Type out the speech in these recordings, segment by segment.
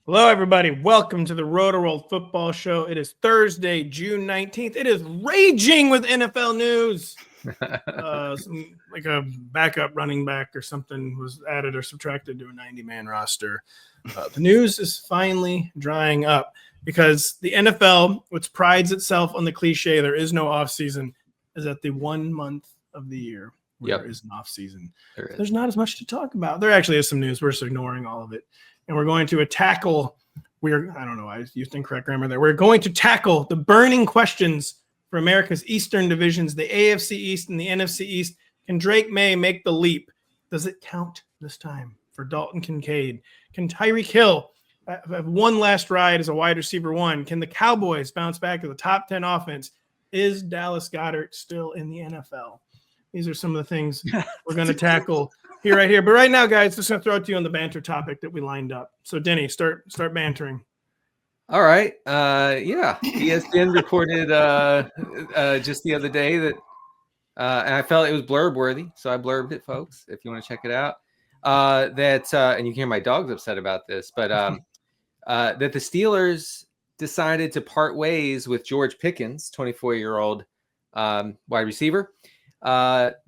Hello, everybody. Welcome to the Rotoworld Football Show. It is Thursday, June 19th. It is raging with NFL news. Like a backup running back or something was added or subtracted to a 90-man roster. The news is finally drying up because the NFL, which prides itself on the cliche, there is no offseason, is at the 1 month of the year where there is an offseason. There's not as much to talk about. There actually is some news. We're just ignoring all of it. And we're going to tackle, I don't know, I used incorrect grammar there. We're going to tackle the burning questions for America's Eastern divisions, the AFC East and the NFC East. Can Drake Maye make the leap? Does it count this time for Dalton Kincaid? Can Tyreek Hill have one last ride as a wide receiver one? Can the Cowboys bounce back to the top 10 offense? Is Dallas Goedert still in the NFL? These are some of the things we're going to tackle right here. But right now, guys, just going to throw it to you on the banter topic that we lined up. So, Denny, start bantering. All right. ESPN reported just the other day that, and I felt it was blurb worthy, so I blurbed it, folks, if you want to check it out. And you can hear my dog's upset about this, but that the Steelers decided to part ways with George Pickens, 24-year-old wide receiver,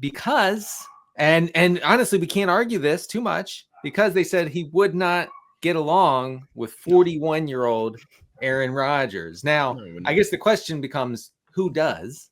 because, and honestly, we can't argue this too much, because they said he would not get along with 41-year-old Aaron Rodgers. Now, I guess the question becomes, who does?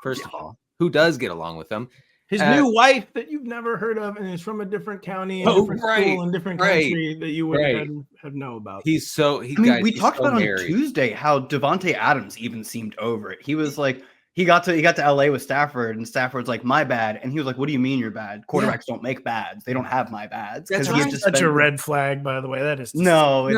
First of all, who does get along with him? His new wife that you've never heard of and is from a different county and different school and different country that you would have know about. We talked about on Tuesday how Davante Adams even seemed over it. He was like, he got to LA with Stafford, and Stafford's like, my bad. And he was like, what do you mean you're bad? Quarterbacks don't make bads. They don't have my bads. That's such a red flag, by the way. That is no, it's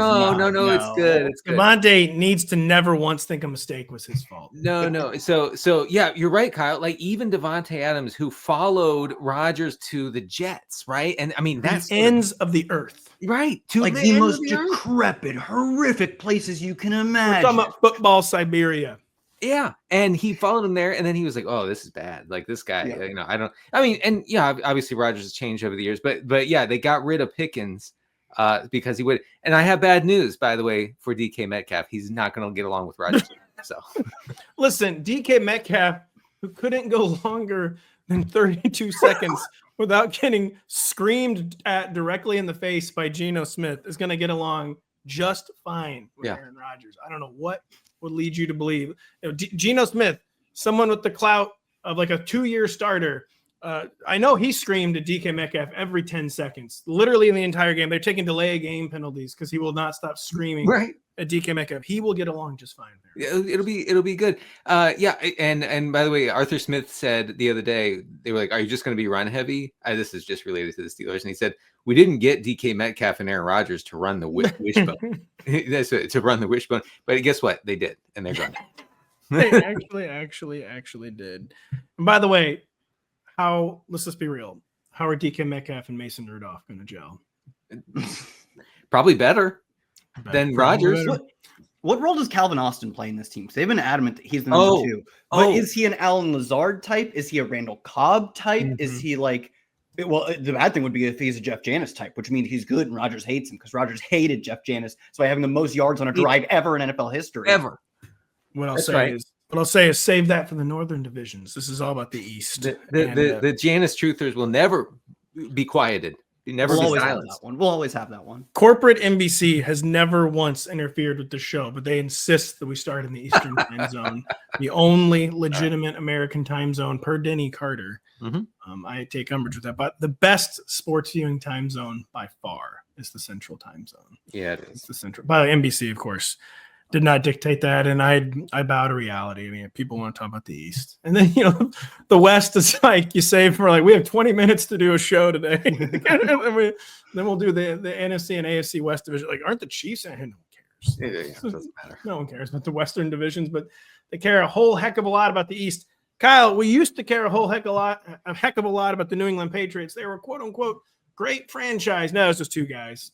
good. It's good. Davante needs to never once think a mistake was his fault. No. So yeah, you're right, Kyle. Like even Davante Adams, who followed Rodgers to the Jets, right? And I mean, that's the ends of the earth, right? Like the most decrepit, horrific places you can imagine. We're talking about football Siberia. Yeah, and he followed him there, and then he was like, "Oh, this is bad. Like this guy, obviously Rodgers has changed over the years, but yeah, they got rid of Pickens because he would." And I have bad news, by the way, for DK Metcalf. He's not going to get along with Rodgers. So, listen, DK Metcalf, who couldn't go longer than 32 seconds without getting screamed at directly in the face by Geno Smith, is going to get along just fine with Aaron Rodgers. I don't know what would lead you to believe. Geno Smith, someone with the clout of like a 2-year starter. I know he screamed at DK Metcalf every 10 seconds, literally in the entire game. They're taking delay of game penalties because he will not stop screaming at DK Metcalf. He will get along just fine there. It'll be good. And by the way, Arthur Smith said the other day, they were like, "Are you just going to be run heavy?" This is just related to the Steelers, and he said, "We didn't get DK Metcalf and Aaron Rodgers to run the wishbone, to run the wishbone." But guess what? They did, and they're running. They actually did. And by the way, let's just be real. How are DK Metcalf and Mason Rudolph going to gel? Probably better than Rodgers. What role does Calvin Austin play in this team? Because they've been adamant that he's the number 2. But is he an Alan Lazard type? Is he a Randall Cobb type? Mm-hmm. Is he like, well, the bad thing would be if he's a Jeff Janis type, which means he's good and Rodgers hates him because Rodgers hated Jeff Janis. So by having the most yards on a drive ever in NFL history. Ever. What I'll say is save that for the Northern divisions. This is all about the East. The Janis truthers will never be quieted. We'll always have that one. Corporate NBC has never once interfered with the show, but they insist that we start in the Eastern time zone, the only legitimate American time zone per Denny Carter. Mm-hmm. I take umbrage with that, but the best sports viewing time zone by far is the Central time zone. Yeah, it is. It's the Central. By NBC, of course, did not dictate that, and I bow to reality. I mean, people want to talk about the East, and then the West is like you say for like we have 20 minutes to do a show today, and then we'll do the NFC and AFC West division. Like, aren't the Chiefs? And no one cares. It doesn't matter. No one cares about the Western divisions, but they care a whole heck of a lot about the East. Kyle, we used to care a heck of a lot about the New England Patriots. They were quote unquote great franchise. No, it's just two guys.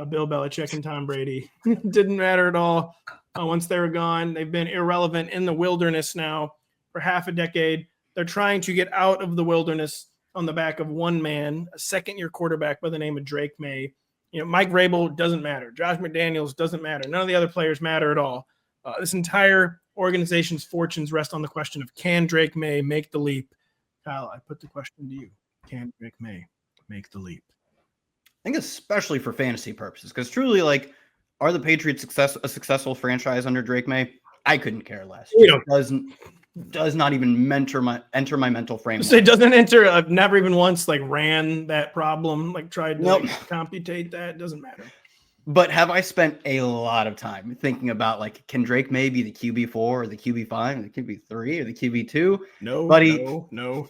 Bill Belichick and Tom Brady. Didn't matter at all once they were gone. They've been irrelevant in the wilderness now for half a decade. They're trying to get out of the wilderness on the back of one man, a second-year quarterback by the name of Drake Maye. Mike Vrabel doesn't matter. Josh McDaniels doesn't matter. None of the other players matter at all. This entire organization's fortunes rest on the question of, can Drake Maye make the leap? Kyle, I put the question to you. Can Drake Maye make the leap? I think especially for fantasy purposes, because truly, like, are the Patriots a successful franchise under Drake Maye? I couldn't care less. Does not even enter my mental frame. So it doesn't enter. I've never even once ran that problem, tried to computate that. Doesn't matter. But have I spent a lot of time thinking about, can Drake Maye be the QB4 or the QB5 or the QB3 or the QB2? No, buddy. No.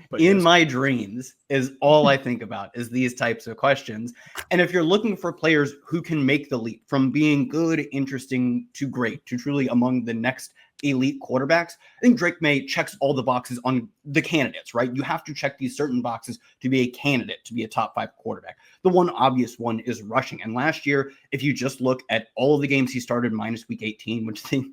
But in my dreams is all I think about is these types of questions. And if you're looking for players who can make the leap from being good, interesting to great to truly among the next elite quarterbacks, I think Drake Maye checks all the boxes on the candidates, right? You have to check these certain boxes to be a candidate to be a top 5 quarterback. The one obvious one is rushing. And last year, if you just look at all of the games he started minus week 18, which they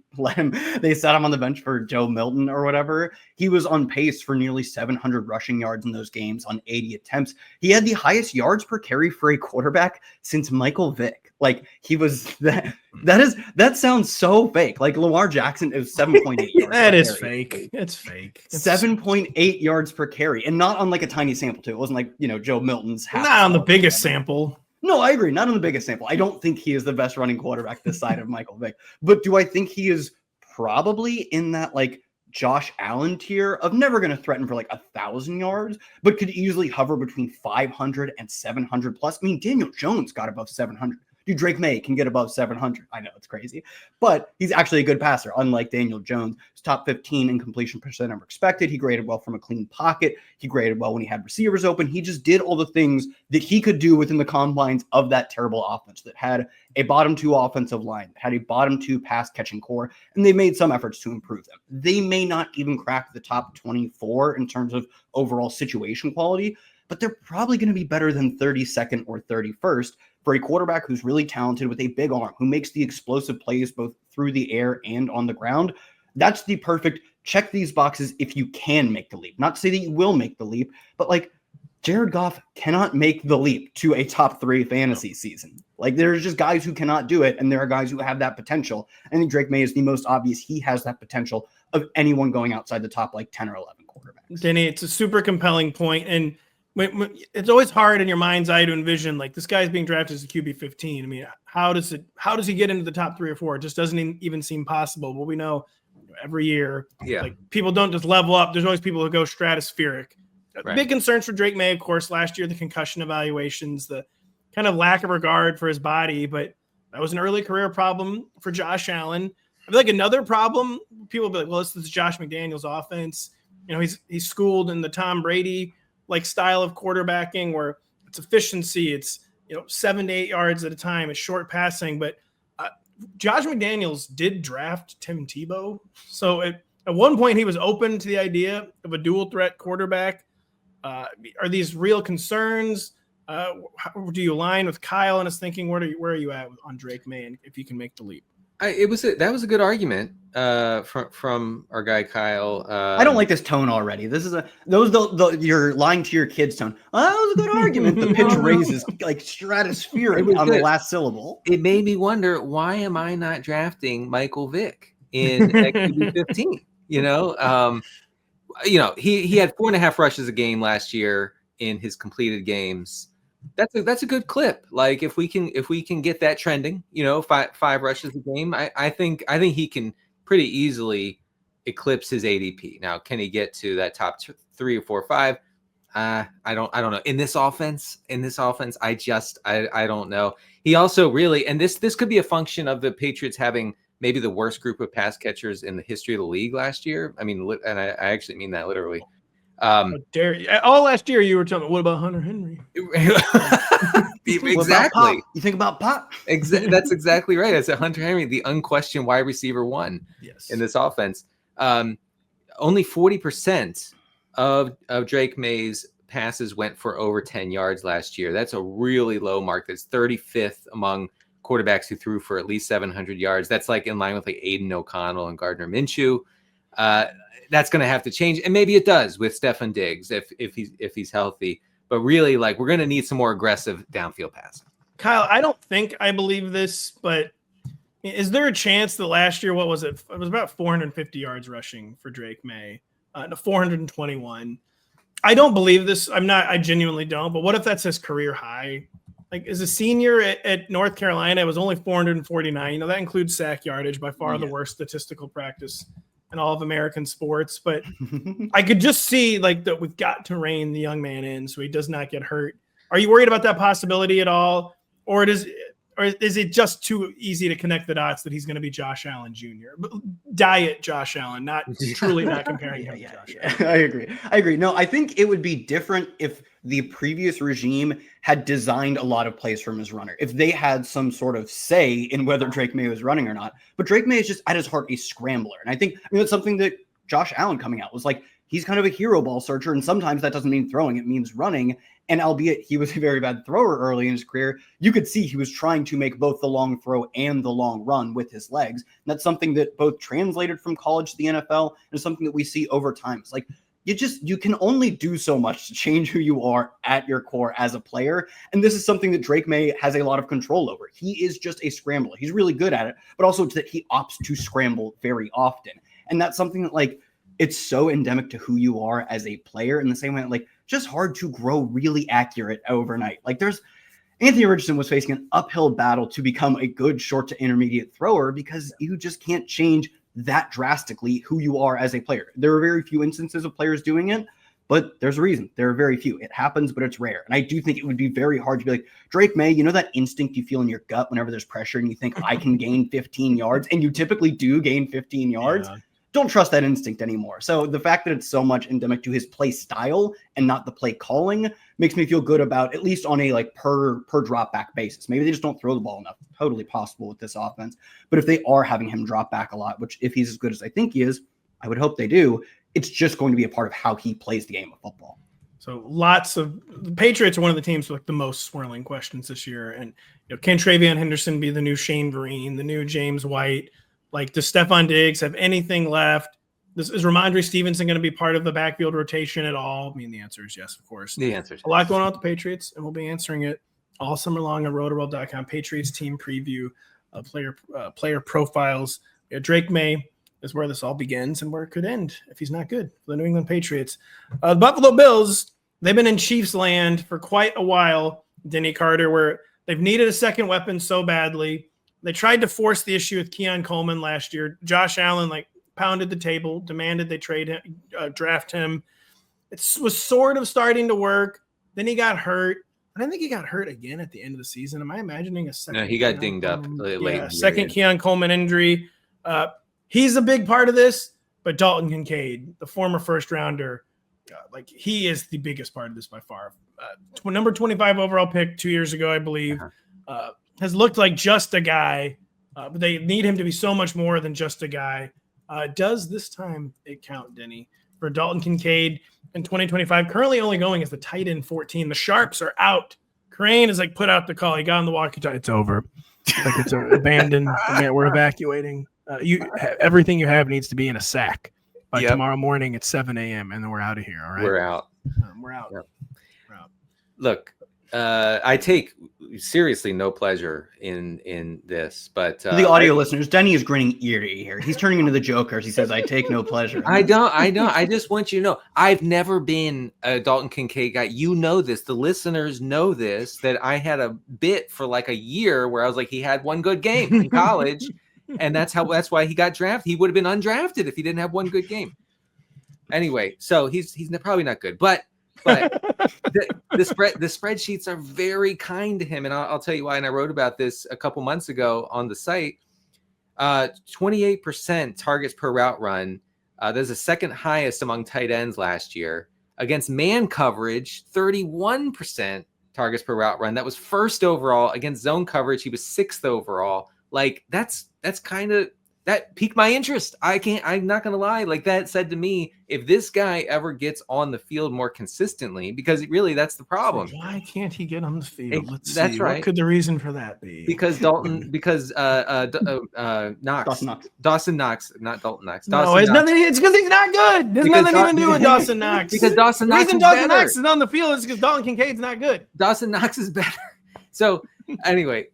sat him on the bench for Joe Milton or whatever, he was on pace for nearly 700 rushing yards in those games on 80 attempts. He had the highest yards per carry for a quarterback since Michael Vick. He was that sounds so fake. Lamar Jackson is 7.8 yards. That is fake. It's fake. 7.8 yards per carry, and not on a tiny sample too. It wasn't Joe Milton's half. Not on the biggest sample. No, I agree. Not on the biggest sample. I don't think he is the best running quarterback this side of Michael Vick. But do I think he is probably in that Josh Allen tier of never going to threaten for 1,000 yards, but could easily hover between 500 and 700 plus? I mean, Daniel Jones got above 700. Dude, Drake Maye can get above 700. I know it's crazy, but he's actually a good passer, unlike Daniel Jones. He's top 15 in completion percent over expected. He graded well from a clean pocket. He graded well when he had receivers open. He just did all the things that he could do within the confines of that terrible offense that had a bottom 2 offensive line, had a bottom 2 pass catching core, and they made some efforts to improve them. They may not even crack the top 24 in terms of overall situation quality, but they're probably going to be better than 32nd or 31st for a quarterback who's really talented with a big arm, who makes the explosive plays both through the air and on the ground. That's the perfect check these boxes if you can make the leap. Not to say that you will make the leap, but Jared Goff cannot make the leap to a top 3 fantasy season. There's just guys who cannot do it, and there are guys who have that potential. I think Drake Maye is the most obvious. He has that potential of anyone going outside the top 10 or 11 quarterbacks. Denny, it's a super compelling point, and it's always hard in your mind's eye to envision this guy's being drafted as a QB 15. I mean, how does he get into the top 3 or 4? It just doesn't even seem possible. But we know every year, people don't just level up. There's always people who go stratospheric. Right. Big concerns for Drake Maye, of course, last year, the concussion evaluations, the kind of lack of regard for his body, but that was an early career problem for Josh Allen. I feel another problem, people will be well, this is Josh McDaniels' offense. He's schooled in the Tom Brady style of quarterbacking where it's efficiency. It's, 7 to 8 yards at a time. It's short passing. But Josh McDaniels did draft Tim Tebow. So at one point he was open to the idea of a dual threat quarterback. Are these real concerns? How do you align with Kyle and his thinking? Where are you at on Drake Maye and if he can make the leap? That was a good argument from our guy Kyle. I don't like this tone already. This is you're lying to your kids tone. Oh, that was a good argument. The pitch raises stratospheric on the last syllable. It made me wonder, why am I not drafting Michael Vick in QB 15? He had 4.5 rushes a game last year in his completed games. That's a good clip. If we can get that trending, 5 rushes a game, I think he can pretty easily eclipse his ADP. Now, can he get to that top 3 or 4 or 5? I don't know. In this offense, I don't know. He also really, and this could be a function of the Patriots having maybe the worst group of pass catchers in the history of the league last year. I mean, and I actually mean that literally. Dare you? All last year you were telling me, what about Hunter Henry? Exactly. You think about Pop? That's exactly right. I said Hunter Henry, the unquestioned wide receiver 1 in this offense. Only 40% of Drake Maye's passes went for over 10 yards last year. That's a really low mark. That's 35th among quarterbacks who threw for at least 700 yards. That's in line with Aiden O'Connell and Gardner Minshew. That's going to have to change, and maybe it does with Stefan Diggs if he's healthy. But really, we're going to need some more aggressive downfield passing. Kyle, I don't think I believe this, but is there a chance that last year, what was it? It was about 450 yards rushing for Drake Maye, to 421. I don't believe this. I genuinely don't. But what if that's his career high? Like, as a senior at North Carolina, it was only 449. You know, that includes sack yardage, by far the worst statistical practice in all of American sports. But I could just see like that we've got to rein the young man in so he does not get hurt. Are you worried about that possibility at all? Or is it just too easy to connect the dots that he's going to be Josh Allen Jr.? Diet Josh Allen, truly not comparing him to Josh Allen. I agree. No, I think it would be different if the previous regime had designed a lot of plays from his runner, if they had some sort of say in whether Drake Maye was running or not. But Drake Maye is just at his heart a scrambler. And I think that's something that Josh Allen coming out was like, he's kind of a hero ball searcher. And sometimes that doesn't mean throwing, it means running. And albeit he was a very bad thrower early in his career, you could see he was trying to make both the long throw and the long run with his legs. And that's something that both translated from college to the NFL and something that we see over time. It's like, you can only do so much to change who you are at your core as a player. And this is something that Drake Maye has a lot of control over. He is just a scrambler. He's really good at it, but also that he opts to scramble very often. And that's something that like, it's so endemic to who you are as a player in the same way, like just hard to grow really accurate overnight. Like Anthony Richardson was facing an uphill battle to become a good short to intermediate thrower because you just can't change that drastically who you are as a player. There are very few instances of players doing it, but there's a reason. There are very few. It happens, but it's rare. And I do think it would be very hard to be like, Drake Maye, you know that instinct you feel in your gut whenever there's pressure and you think I can gain 15 yards, and you typically do gain 15 yards. Yeah. Don't trust that instinct anymore. So the fact that it's so much endemic to his play style and not the play calling makes me feel good about, at least on a like per drop back basis. Maybe they just don't throw the ball enough. Totally possible with this offense. But if they are having him drop back a lot, which if he's as good as I think he is, I would hope they do, it's just going to be a part of how he plays the game of football. So the Patriots are one of the teams with the most swirling questions this year. And can Travion Henderson be the new Shane Vereen, the new James White? Like, does Stephon Diggs have anything left? Is Ramondre Stevenson going to be part of the backfield rotation at all? I mean, the answer is yes, of course. The answer is a lot going on with the Patriots, and we'll be answering it all summer long on Rotoworld.com. Patriots team preview, player profiles. Drake Maye is where this all begins and where it could end if he's not good for the New England Patriots. The Buffalo Bills, they've been in Chiefs land for quite a while, Denny Carter, where they've needed a second weapon so badly. They tried to force the issue with Keon Coleman last year. Josh Allen pounded the table, demanded they trade him, draft him. It was sort of starting to work. Then he got hurt. And I think he got hurt again at the end of the season. Am I imagining a second? No, he got dinged up late. Yeah, second Keon Coleman injury. He's a big part of this, but Dalton Kincaid, the former first rounder, he is the biggest part of this by far. Number 25 overall pick 2 years ago, I believe. Has looked like just a guy, but they need him to be so much more than just a guy. Does this time it count, Denny, for Dalton Kincaid in 2025? Currently only going as the tight end 14. The Sharps are out. Crane is put out the call. He got on the walkie-talkie. It's over. It's abandoned. We're evacuating. Everything you have needs to be in a sack by tomorrow morning at 7 a.m. and then we're out of here. All right. We're out. We're out. Yep. Look, I take seriously no pleasure in this, but the audio listeners, Denny is grinning ear to ear. He's turning into the Joker as he says, "I take no pleasure." I don't. I just want you to know, I've never been a Dalton Kincaid guy. You know this. The listeners know this. That I had a bit for like a year where I was like, he had one good game in college, and that's why he got drafted. He would have been undrafted if he didn't have one good game. Anyway, so he's probably not good, but the spreadsheets are very kind to him, and I'll tell you why. And I wrote about this a couple months ago on the site. 28% targets per route run. There's the second highest among tight ends last year. Against man coverage, 31% targets per route run. That was first overall. Against zone coverage, he was sixth overall. Like that's kind of that piqued my interest. I'm not going to lie. Like that said to me, if this guy ever gets on the field more consistently, because really that's the problem. Why can't he get on the field? That's see. right. What could the reason for that be? Because Dawson Knox, not Dalton Knox. No, it's nothing. It's because he's not good. There's nothing even to do with Dawson Knox. Because Dawson Knox is better. Knox is on the field is because Dalton Kincaid's not good. Dawson Knox is better. So Anyway,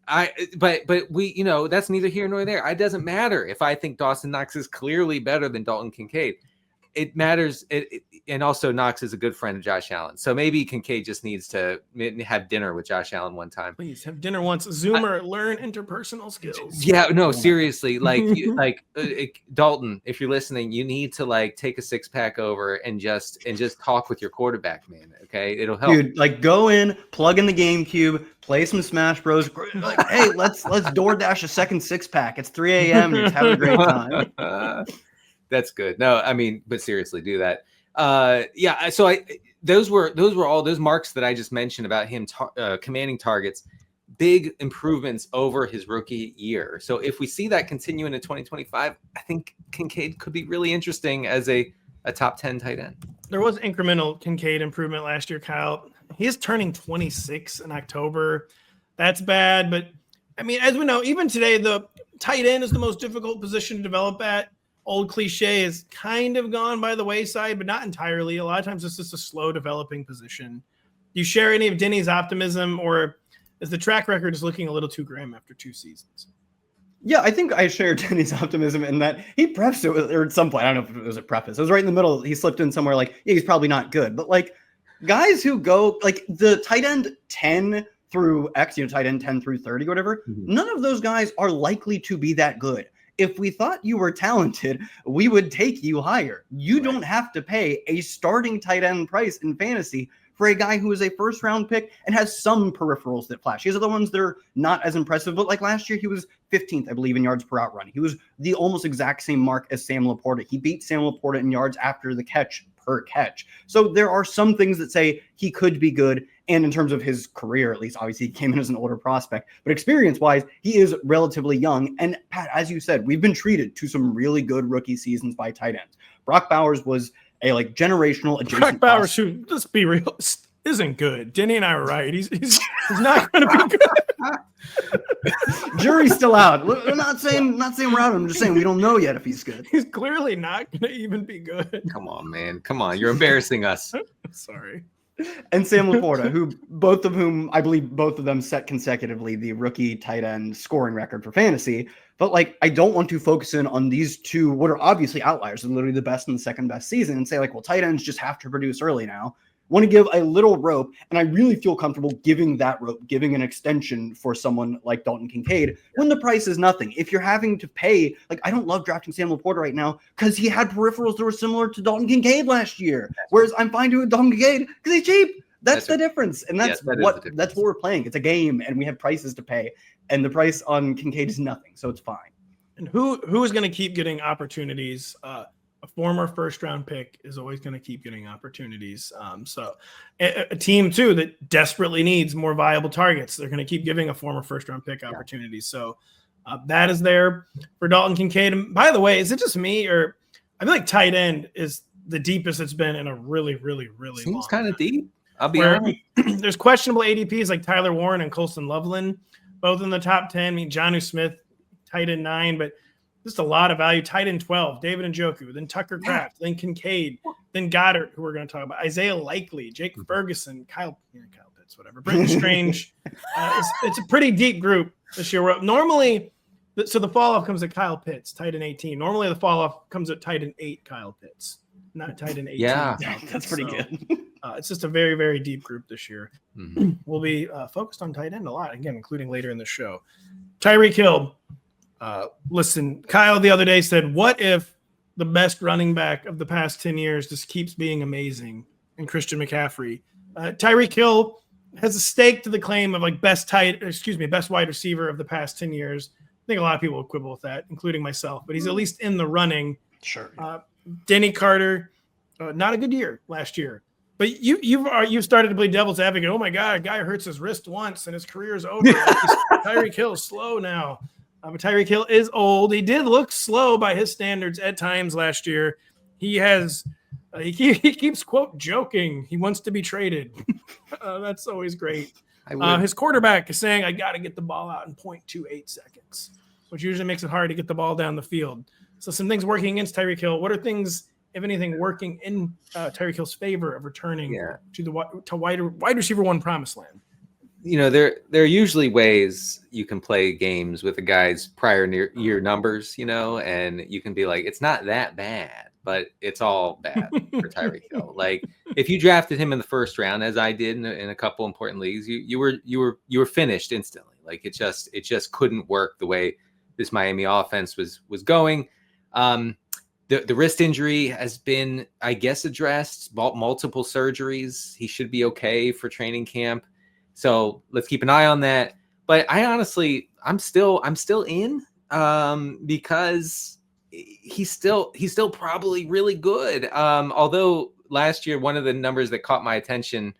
but we, that's neither here nor there. It doesn't matter if I think Dawson Knox is clearly better than Dalton Kincaid. It matters. And also Knox is a good friend of Josh Allen. So maybe Kincaid just needs to have dinner with Josh Allen one time. Please have dinner once. Zoomer, learn interpersonal skills. Yeah, no, seriously. Like, Dalton, if you're listening, you need to take a 6-pack over and just talk with your quarterback, man. Okay. It'll help. Dude, go in, plug in the GameCube, play some Smash Bros. Hey, let's DoorDash a second 6-pack. It's 3 a.m. You're just having a great time. That's good. No, I mean, but seriously, do that. Yeah. So those were all those marks that I just mentioned about him commanding targets, big improvements over his rookie year. So if we see that continue into 2025, I think Kincaid could be really interesting as a top 10 tight end. There was incremental Kincaid improvement last year, Kyle. He is turning 26 in October. That's bad. But I mean, as we know, even today, the tight end is the most difficult position to develop at. Old cliche is kind of gone by the wayside, but not entirely. A lot of times it's just a slow developing position. Do you share any of Denny's optimism, or is the track record is looking a little too grim after 2 seasons? Yeah, I think I share Denny's optimism in that he prefaced it or at some point. I don't know if it was a preface. It was right in the middle. He slipped in somewhere he's probably not good. But guys who go the tight end 10 through X, tight end 10 through 30, whatever, none of those guys are likely to be that good. If we thought you were talented, we would take you higher. You don't have to pay a starting tight end price in fantasy for a guy who is a first-round pick and has some peripherals that flash. These are the ones that are not as impressive, but last year he was 15th, I believe, in yards per out run. He was the almost exact same mark as Sam Laporta. He beat Sam Laporta in yards after the catch per catch. So there are some things that say he could be good. And in terms of his career, at least, obviously he came in as an older prospect, but experience-wise, he is relatively young. And Pat, as you said, we've been treated to some really good rookie seasons by tight ends. Brock Bowers was a generational adjacent. Brock Bowers, who, let's be real, isn't good. Denny and I were right. He's not going to be good. Jury's still out. We're not saying we're out. I'm just saying we don't know yet if he's good. He's clearly not going to even be good. Come on, man. Come on. You're embarrassing us. Sorry. And Sam Laporta, both of whom I believe both of them set consecutively the rookie tight end scoring record for fantasy. But I don't want to focus in on these two, what are obviously outliers, and literally the best and the second best season, and say well, tight ends just have to produce early now. Want to give a little rope, and I really feel comfortable giving that rope, giving an extension for someone like Dalton Kincaid when the price is nothing. If you're having to pay, I don't love drafting Sam Laporta right now because he had peripherals that were similar to Dalton Kincaid last year, whereas I'm fine doing Dalton Kincaid because he's cheap. That's the difference, and that's what we're playing. It's a game, and we have prices to pay, and the price on Kincaid is nothing, so it's fine. And who is going to keep getting opportunities? A former first-round pick is always going to keep getting opportunities. So a team, too, that desperately needs more viable targets, they're going to keep giving a former first-round pick opportunities. So that is there for Dalton Kincaid. And by the way, is it just me, or I feel like tight end is the deepest it's been in a really, really, really long time. Seems kind of deep. I'll be honest. There's questionable ADPs like Tyler Warren and Colston Loveland, both in the top 10. I mean, Jonnu Smith, tight end 9, but just a lot of value. Tight end 12, David Njoku, then Tucker Kraft, then Kincaid, then Goddard, who we're going to talk about, Isaiah Likely, Jake Ferguson, Kyle Pitts, whatever, Brenton Strange. It's a pretty deep group this year. Normally, so the fall-off comes at Kyle Pitts, tight end 18. Normally, the fall-off comes at tight end 8, Kyle Pitts, not tight end 18. Yeah, that's pretty good. It's just a very, very deep group this year. Mm-hmm. We'll be focused on tight end a lot, again, including later in the show. Tyreek Hill. Listen, Kyle the other day said, what if the best running back of the past 10 years just keeps being amazing and Christian McCaffrey? Tyreek Hill has a stake to the claim of best wide receiver of the past 10 years. I think a lot of people will quibble with that, including myself, but he's at least in the running. Sure. Denny Carter, not a good year last year. But you've started to play devil's advocate. Oh, my God, a guy hurts his wrist once and his career is over. Tyreek Hill's slow now. But Tyreek Hill is old. He did look slow by his standards at times last year. He keeps, quote, joking. He wants to be traded. That's always great. His quarterback is saying, I got to get the ball out in 0.28 seconds, which usually makes it hard to get the ball down the field. So some things working against Tyreek Hill. What are things, if anything, working in Tyreek Hill's favor of returning to wide receiver one promised land? there are usually ways you can play games with a guy's prior year numbers, and you can be like, it's not that bad, but it's all bad for Tyreek Hill. Like if you drafted him in the first round, as I did in a couple important leagues, you were finished instantly. Like it just couldn't work the way this Miami offense was going. The wrist injury has been, I guess, addressed, multiple surgeries. He should be okay for training camp. So let's keep an eye on that. But I'm still in because he's still probably really good. Although last year, one of the numbers that caught my attention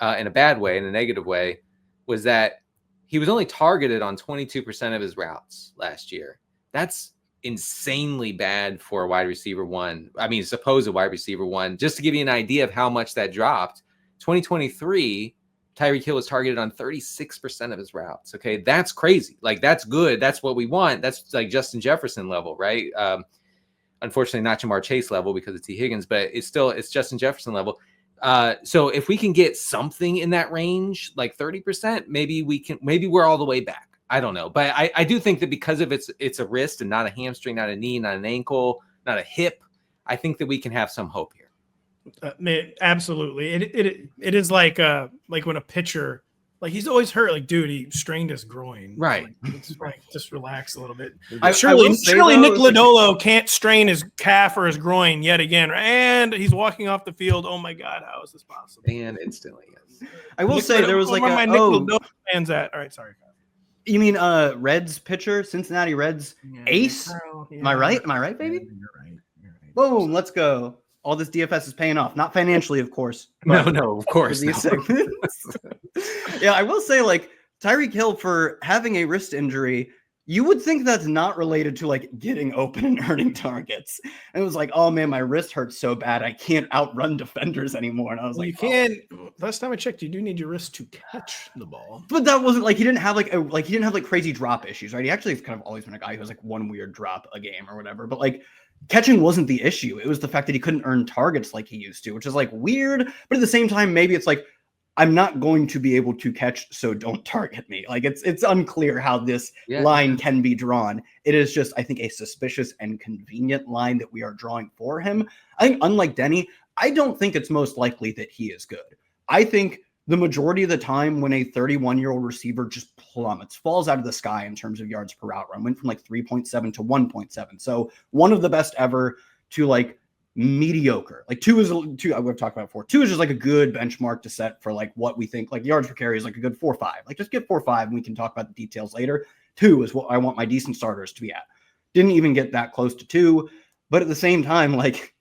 in a bad way, in a negative way, was that he was only targeted on 22% of his routes last year. That's insanely bad for a wide receiver one. I mean, supposed wide receiver one. Just to give you an idea of how much that dropped, 2023, Tyreek Hill was targeted on 36% of his routes. Okay, that's crazy. Like that's good. That's what we want. That's like Justin Jefferson level, right? Unfortunately, not Jamar Chase level because of T. Higgins, but it's Justin Jefferson level. So if we can get something in that range, like 30%, maybe we're all the way back. I don't know, but I do think that because of it's a wrist and not a hamstring, not a knee, not an ankle, not a hip, I think that we can have some hope here. Man, absolutely. It is like when a pitcher, like he's always hurt. Like, dude, he strained his groin. Right. Like just relax a little bit. Surely Nick Lodolo can't strain his calf or his groin yet again, and he's walking off the field. Oh my God, how is this possible? And instantly, yes. I will say there was like where my Nick Lodolo fans at. All right, sorry. You mean Reds pitcher, Cincinnati Reds ace? Yeah. Am I right? Am I right, baby? You're right. Boom, let's go. All this DFS is paying off. Not financially, of course. No, of course. These segments. Yeah, I will say, like, Tyreek Hill, for having a wrist injury, you would think that's not related to, like, getting open and earning targets. And it was like, oh, man, my wrist hurts so bad, I can't outrun defenders anymore. And I was like, you can. Last time I checked, you do need your wrist to catch the ball. But that wasn't like he didn't have crazy drop issues, right? He actually has kind of always been a guy who has like one weird drop a game or whatever. But like catching wasn't the issue. It was the fact that he couldn't earn targets like he used to, which is like weird. But at the same time, maybe it's like I'm not going to be able to catch, so don't target me. Like it's unclear how this line can be drawn. It is just, I think, a suspicious and convenient line that we are drawing for him. I think unlike Denny, I don't think it's most likely that he is good. I think the majority of the time when a 31-year-old receiver just plummets, falls out of the sky in terms of yards per route run, went from like 3.7 to 1.7. So one of the best ever to like mediocre. Like two, I've talked about before. 2 is just like a good benchmark to set for like what we think like yards per carry is like a good 4.5. Like just get 4.5 and we can talk about the details later. 2 is what I want my decent starters to be at. Didn't even get that close to 2, but at the same time, like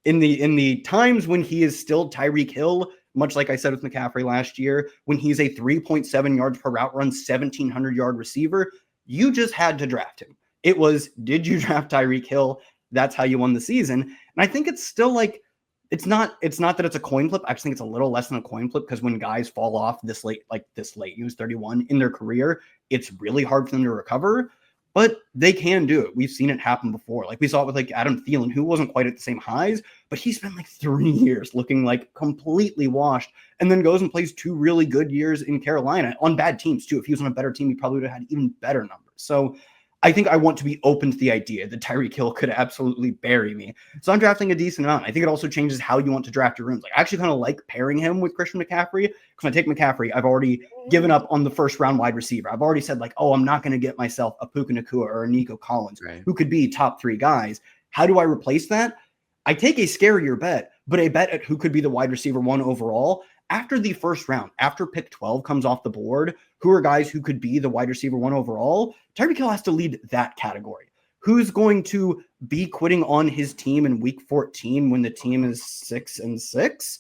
in the times when he is still Tyreek Hill, much like I said with McCaffrey last year, when he's a 3.7 yards per route run, 1,700 yard receiver, you just had to draft him. It was, did you draft Tyreek Hill? That's how you won the season. And I think it's still like, it's not that it's a coin flip. I just think it's a little less than a coin flip because when guys fall off this late, he was 31 in their career, it's really hard for them to recover, but they can do it. We've seen it happen before. Like we saw it with like Adam Thielen, who wasn't quite at the same highs, but he spent like 3 years looking like completely washed and then goes and plays 2 really good years in Carolina on bad teams too. If he was on a better team, he probably would have had even better numbers. So I think I want to be open to the idea that Tyreek Hill could absolutely bury me. So I'm drafting a decent amount. I think it also changes how you want to draft your rooms. Like I actually kind of like pairing him with Christian McCaffrey because when I take McCaffrey, I've already given up on the first round wide receiver. I've already said like, oh, I'm not going to get myself a Puka Nacua or a Nico Collins, who could be top 3 guys. How do I replace that? I take a scarier bet, but a bet at who could be the wide receiver 1 overall. After the first round, after pick 12 comes off the board, who are guys who could be the wide receiver 1 overall? Tyreek Hill has to lead that category. Who's going to be quitting on his team in week 14 when the team is 6-6?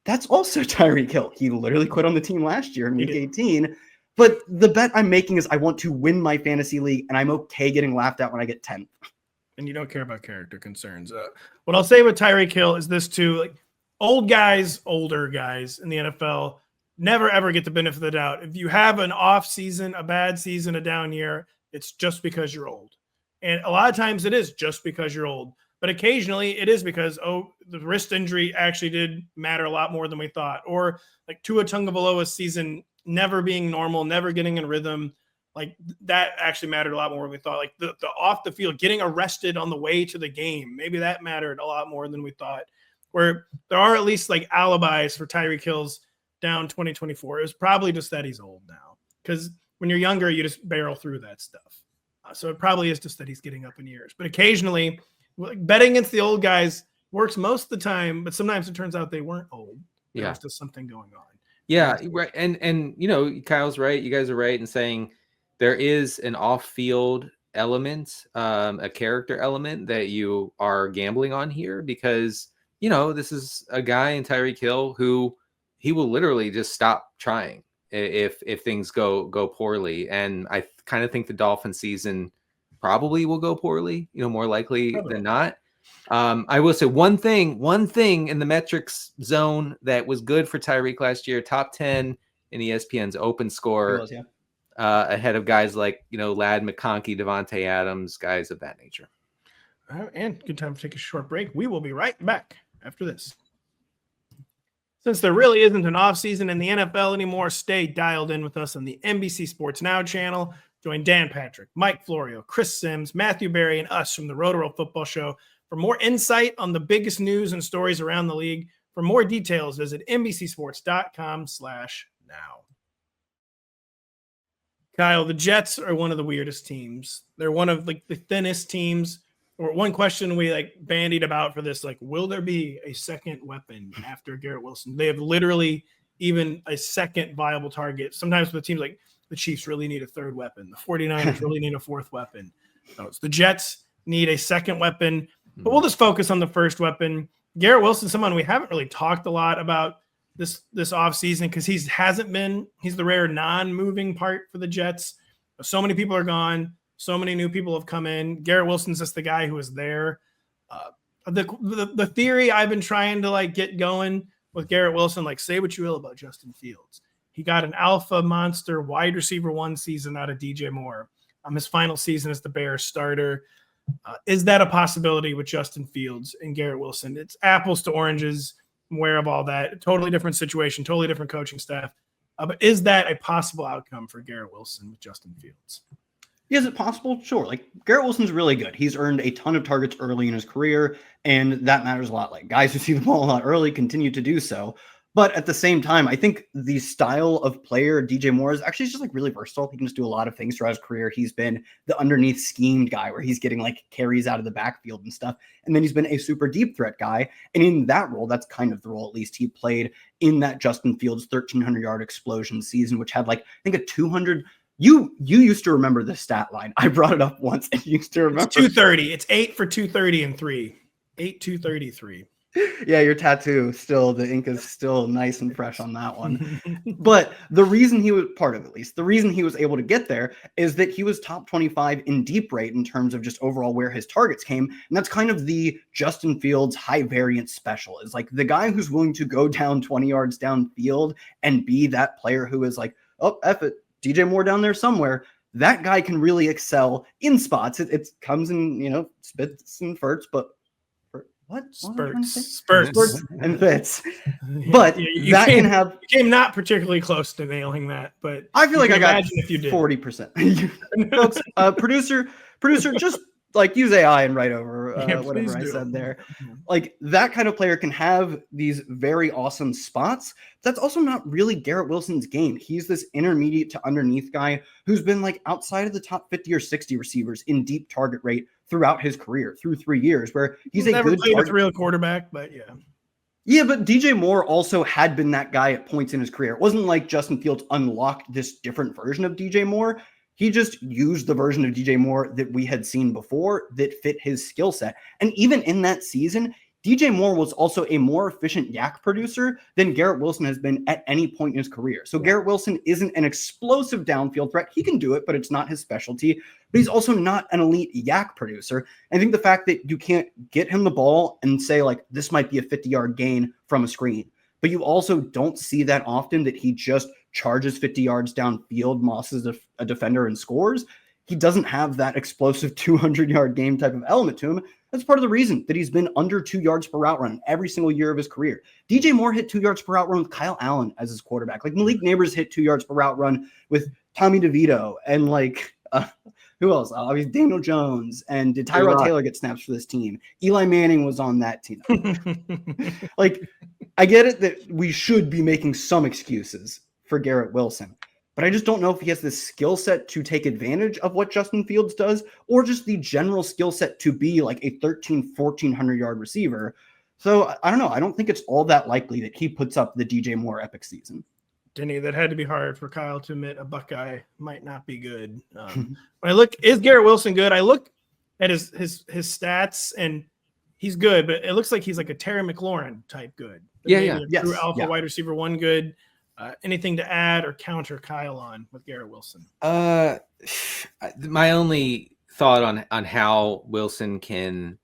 That's also Tyreek Hill. He literally quit on the team last year in week 18. But the bet I'm making is I want to win my fantasy league, and I'm okay getting laughed at when I get 10th. And you don't care about character concerns. What I'll say with Tyreek Hill is this too, like older guys in the NFL never ever get the benefit of the doubt. If you have an off season, a bad season, a down year, it's just because you're old. And a lot of times it is just because you're old. But occasionally it is because, the wrist injury actually did matter a lot more than we thought. Or like Tua Tagovailoa's season never being normal, never getting in rhythm. Like that actually mattered a lot more than we thought. Like the off the field, getting arrested on the way to the game, maybe that mattered a lot more than we thought. Where there are at least like alibis for Tyreek Hill's down 2024. It was probably just that he's old now. Because when you're younger, you just barrel through that stuff. So it probably is just that he's getting up in years. But occasionally, betting against the old guys works most of the time, but sometimes it turns out they weren't old. There was just something going on. Yeah, right. And Kyle's right. You guys are right in saying there is an off-field element, a character element that you are gambling on here because, this is a guy in Tyreek Hill who he will literally just stop trying if things go poorly. And I kind of think the Dolphin season probably will go poorly, more likely than not. I will say one thing in the metrics zone that was good for Tyreek last year, top 10 in ESPN's open score, ahead of guys like, Ladd McConkey, Devontae Adams, guys of that nature. All right, and good time to take a short break. We will be right back after this. Since there really isn't an offseason in the NFL anymore, stay dialed in with us on the NBC Sports Now channel. Join Dan Patrick, Mike Florio, Chris Sims, Matthew Berry, and us from the Rotoworld Football Show for more insight on the biggest news and stories around the league. For more details, visit NBCSports.com/now. Kyle, the Jets are one of the weirdest teams. They're one of the thinnest teams. Or one question we bandied about for this, will there be a second weapon after Garrett Wilson? They have literally even a second viable target. Sometimes with teams like the Chiefs really need a third weapon. The 49ers really need a fourth weapon. So the Jets need a second weapon. But we'll just focus on the first weapon. Garrett Wilson, someone we haven't really talked a lot about this offseason because he's the rare non-moving part for the Jets. So many people are gone. So many new people have come in. Garrett Wilson's just the guy who was there. The theory I've been trying to get going with Garrett Wilson, say what you will about Justin Fields. He got an alpha monster wide receiver 1 season out of D.J. Moore. His final season as the Bears starter. Is that a possibility with Justin Fields and Garrett Wilson? It's apples to oranges. I'm aware of all that. Totally different situation, totally different coaching staff. But is that a possible outcome for Garrett Wilson with Justin Fields? Is it possible? Sure. Garrett Wilson's really good. He's earned a ton of targets early in his career, and that matters a lot. Guys who see the ball a lot early continue to do so. But at the same time, I think the style of player DJ Moore is actually just really versatile. He can just do a lot of things throughout his career. He's been the underneath schemed guy where he's getting carries out of the backfield and stuff. And then he's been a super deep threat guy. And in that role, that's kind of the role, at least he played in that Justin Fields 1,300-yard explosion season, which had I think a 200. You used to remember the stat line. I brought it up once and you used to remember. It's 230. It's 8 for 230 and 3. 8, 233. Yeah, your tattoo the ink is still nice and fresh on that one. But the reason he was the reason he was able to get there is that he was top 25 in deep rate in terms of just overall where his targets came. And that's kind of the Justin Fields high variance special is the guy who's willing to go down 20 yards downfield and be that player who is oh, F it. DJ Moore down there somewhere, that guy can really excel in spots. It comes in, spits and furts, but spurts and fits. But you came not particularly close to nailing that, but I feel I got if you did 40%. Folks, producer, just use AI and write over whatever I said there. That kind of player can have these very awesome spots. That's also not really Garrett Wilson's game. He's this intermediate to underneath guy who's been outside of the top 50 or 60 receivers in deep target rate throughout his career through 3 years, where he's never played a real quarterback, but yeah. Yeah, but DJ Moore also had been that guy at points in his career. It wasn't like Justin Fields unlocked this different version of DJ Moore. He just used the version of DJ Moore that we had seen before that fit his skill set. And even in that season, DJ Moore was also a more efficient yak producer than Garrett Wilson has been at any point in his career. So Garrett Wilson isn't an explosive downfield threat. He can do it, but it's not his specialty. But he's also not an elite yak producer. I think the fact that you can't get him the ball and say, this might be a 50-yard gain from a screen, but you also don't see that often that he just charges 50 yards downfield, mosses a defender, and scores. He doesn't have that explosive 200-yard game type of element to him. That's part of the reason that he's been under 2 yards per route run every single year of his career. DJ Moore hit 2 yards per route run with Kyle Allen as his quarterback. Like Malik Nabers hit 2 yards per route run with Tommy DeVito and who else? Obviously Daniel Jones, and did Tyrod Taylor get snaps for this team? Eli Manning was on that team. Like, I get it that we should be making some excuses for Garrett Wilson, but I just don't know if he has the skill set to take advantage of what Justin Fields does, or just the general skill set to be like a 1,400 yard receiver. So I don't know. I don't think it's all that likely that he puts up the DJ Moore epic season. Denny, that had to be hard for Kyle to admit a Buckeye might not be good. When I look, is Garrett Wilson good? I look at his stats, and he's good, but it looks like he's like a Terry McLaurin type good. True alpha wide receiver one good. Anything to add or counter Kyle on with Garrett Wilson? My only thought on how Wilson can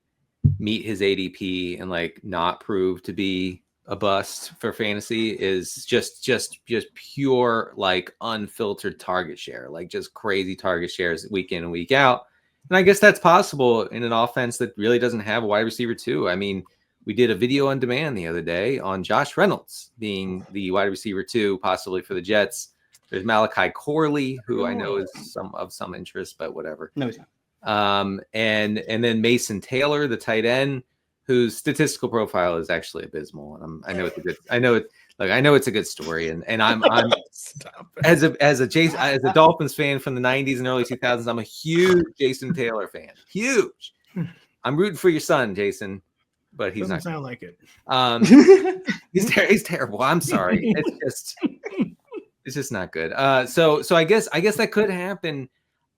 meet his ADP and like not prove to be a bust for fantasy is just pure like unfiltered target share, like just crazy target shares week in and week out. And I guess that's possible in an offense that really doesn't have a wide receiver too. I mean, we did a video on demand the other day on Josh Reynolds being the wide receiver 2, possibly for the Jets. There's Malachi Corley, who I know is of some interest, but whatever. No, he's not. And then Mason Taylor, the tight end, whose statistical profile is actually abysmal. And I know it's a good story. And I'm as a Dolphins fan from the 90s and early 2000s, I'm a huge Jason Taylor fan. Huge. I'm rooting for your son, Jason. But he's Doesn't not sound like it. He's terrible. I'm sorry. It's just not good. So I guess that could happen.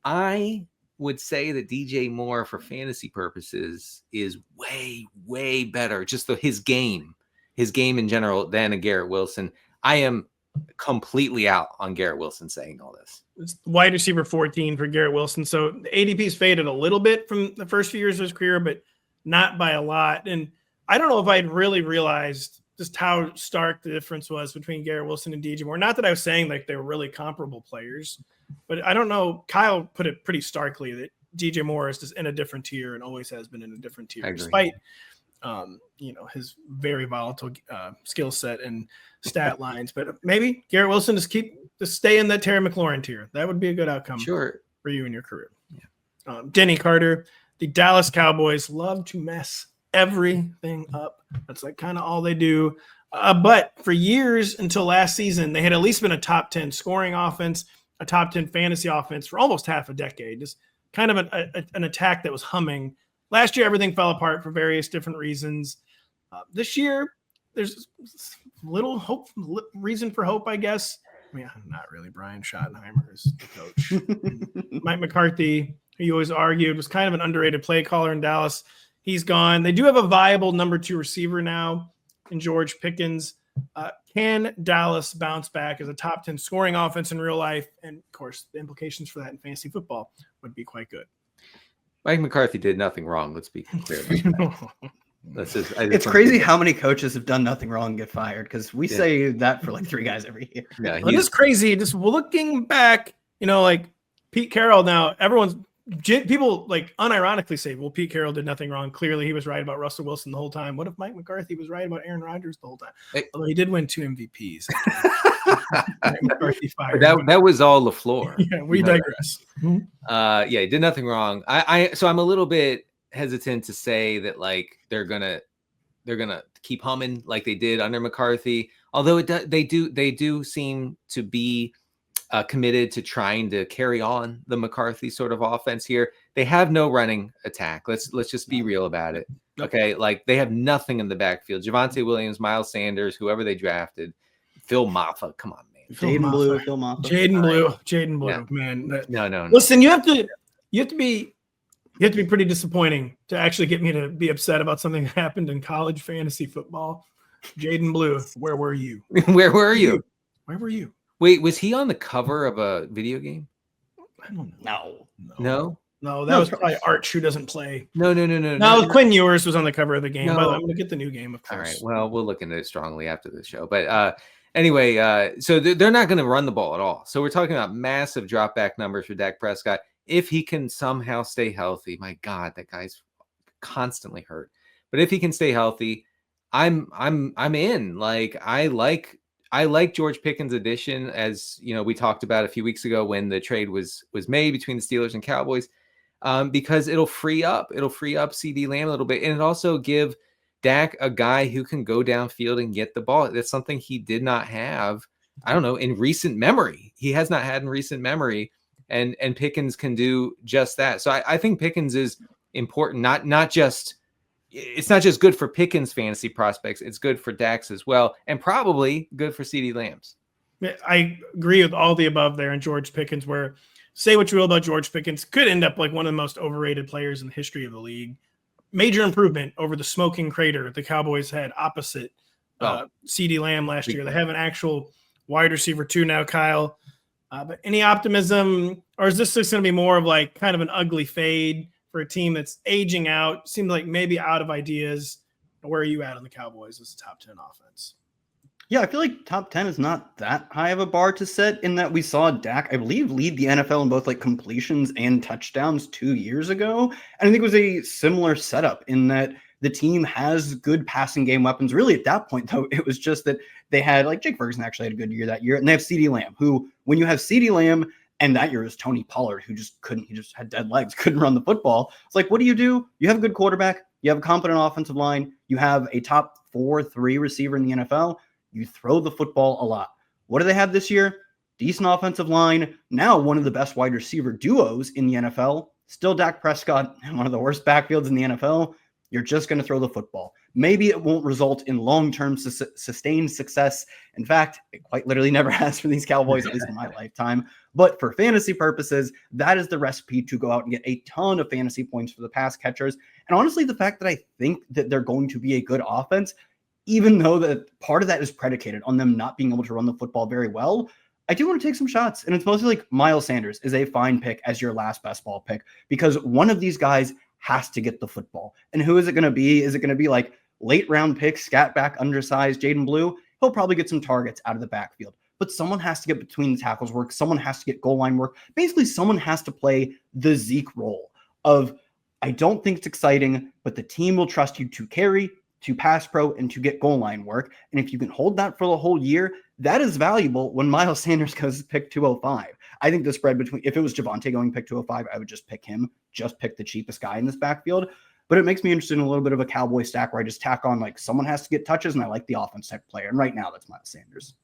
I would say that DJ Moore for fantasy purposes is way better. Just his game in general than a Garrett Wilson. I am completely out on Garrett Wilson saying all this. It's wide receiver 14 for Garrett Wilson. So the ADP's faded a little bit from the first few years of his career, but not by a lot. And I don't know if I'd really realized just how stark the difference was between Garrett Wilson and DJ Moore. Not that I was saying like they were really comparable players, but I don't know. Kyle put it pretty starkly that DJ Moore is just in a different tier and always has been in a different tier, despite his very volatile skill set and stat lines. But maybe Garrett Wilson just stay in that Terry McLaurin tier. That would be a good outcome for you in your career. Yeah. Denny Carter. The Dallas Cowboys love to mess everything up. That's like kind of all they do. But for years until last season, they had at least been a top 10 scoring offense, a top 10 fantasy offense for almost half a decade. Just kind of an attack that was humming. Last year, everything fell apart for various different reasons. This year, there's little reason for hope, I guess. I mean, not really. Brian Schottenheimer is the coach. Mike McCarthy, who you always argued was kind of an underrated play caller in Dallas. He's gone. They do have a viable number 2 receiver now in George Pickens. Can Dallas bounce back as a top 10 scoring offense in real life? And, of course, the implications for that in fantasy football would be quite good. Mike McCarthy did nothing wrong. Let's be clear. It's crazy how many coaches have done nothing wrong and get fired, because we say that for like 3 guys every year. Yeah, it is crazy. Just looking back, like Pete Carroll now, people like unironically say, well, Pete Carroll did nothing wrong. Clearly he was right about Russell Wilson the whole time. What if Mike McCarthy was right about Aaron Rodgers the whole time? Although he did win 2 MVPs. Mike McCarthy fired. That was all LaFleur. Yeah, we digress. He did nothing wrong. So I'm a little bit hesitant to say that like they're gonna keep humming like they did under McCarthy. Although they do seem to be committed to trying to carry on the McCarthy sort of offense here. They have no running attack. Let's just be real about it. Okay, like they have nothing in the backfield. Javonte Williams, Miles Sanders, whoever they drafted, Phil Maffa. Come on, man. Jayden Blue, yeah. Man. No. Listen, you have to be pretty disappointing to actually get me to be upset about something that happened in college fantasy football. Jayden Blue, where were you? Where were you? Where were you? Wait, was he on the cover of a video game? I don't know. No, that was probably Arch, who doesn't play. No. Quinn Ewers was on the cover of the game. By the way, I'm going to get the new game, of course. All right. Well, we'll look into it strongly after the show. But anyway, so they're not going to run the ball at all. So we're talking about massive drop back numbers for Dak Prescott. If he can somehow stay healthy, my God, that guy's constantly hurt. But if he can stay healthy, I'm in. Like I like George Pickens' addition, as you know, we talked about a few weeks ago when the trade was made between the Steelers and Cowboys, because it'll free up CD Lamb a little bit, and it also give Dak a guy who can go downfield and get the ball. That's something he did not have, I don't know, in recent memory. He has not had in recent memory, and Pickens can do just that. So I think Pickens is important, not just. It's not just good for Pickens' fantasy prospects. It's good for Dak's as well, and probably good for CeeDee Lamb's. I agree with all the above there. And George Pickens, where say what you will about George Pickens, could end up like one of the most overrated players in the history of the league. Major improvement over the smoking crater the Cowboys had opposite CeeDee Lamb last year. They have an actual wide receiver too now, Kyle. But any optimism, or is this just going to be more of like kind of an ugly fade for a team that's aging out, seemed like maybe out of ideas? Where are you at on the Cowboys as a top 10 offense? Yeah, I feel like top 10 is not that high of a bar to set, in that we saw Dak, I believe, lead the NFL in both like completions and touchdowns 2 years ago. And I think it was a similar setup in that the team has good passing game weapons. Really, at that point, though, it was just that they had like Jake Ferguson actually had a good year that year. And they have CeeDee Lamb, who when you have CeeDee Lamb, and that year was Tony Pollard, who just couldn't, he just had dead legs, couldn't run the football. It's like, what do? You have a good quarterback. You have a competent offensive line. You have a top 4-3 receiver in the NFL. You throw the football a lot. What do they have this year? Decent offensive line. Now one of the best wide receiver duos in the NFL. Still Dak Prescott, one of the worst backfields in the NFL. You're just going to throw the football. Maybe it won't result in long-term sustained success. In fact, it quite literally never has for these Cowboys, at least in my lifetime. But for fantasy purposes, that is the recipe to go out and get a ton of fantasy points for the pass catchers. And honestly, the fact that I think that they're going to be a good offense, even though that part of that is predicated on them not being able to run the football very well, I do want to take some shots. And it's mostly like Miles Sanders is a fine pick as your last best ball pick, because one of these guys has to get the football. And who is it going to be? Is it going to be like late round pick, scat back, undersized Jayden Blue? He'll probably get some targets out of the backfield, but someone has to get between the tackles work. Someone has to get goal line work. Basically, someone has to play the Zeke role of, I don't think it's exciting, but the team will trust you to carry, to pass pro, and to get goal line work. And if you can hold that for the whole year, that is valuable when Miles Sanders goes pick 205. I think the spread between, if it was Javonte going pick 205, I would just pick him, just pick the cheapest guy in this backfield. But it makes me interested in a little bit of a Cowboy stack where I just tack on like someone has to get touches, and I like the offense type player. And right now that's Miles Sanders.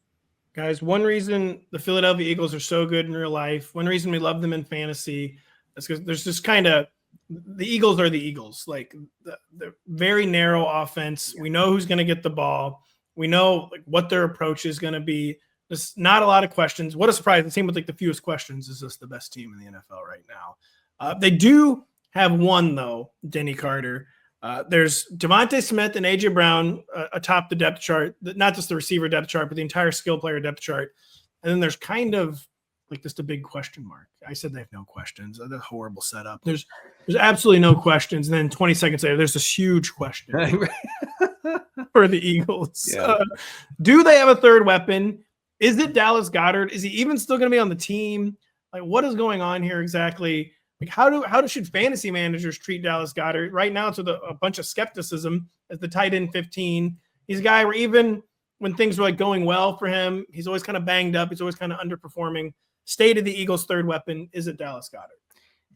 Guys, one reason the Philadelphia Eagles are so good in real life, one reason we love them in fantasy, is because there's just kind of, the Eagles are the Eagles. Like the very narrow offense. We know who's going to get the ball. We know like what their approach is going to be. There's not a lot of questions. What a surprise. The team with like the fewest questions is just the best team in the NFL right now. They do have one, though, Denny Carter. There's Devontae Smith and A.J. Brown atop the depth chart, not just the receiver depth chart, but the entire skill player depth chart. And then there's kind of like just a big question mark. I said they have no questions. That's a horrible setup. There's absolutely no questions. And then 20 seconds later, there's this huge question for the Eagles. Yeah. Do they have a third weapon? Is it Dallas Goedert? Is he even still going to be on the team? Like, what is going on here exactly? Like, how should fantasy managers treat Dallas Goedert? Right now, it's with a bunch of skepticism as the tight end 15. He's a guy where even when things were like going well for him, he's always kind of banged up. He's always kind of underperforming. State of the Eagles' third weapon, is it Dallas Goedert?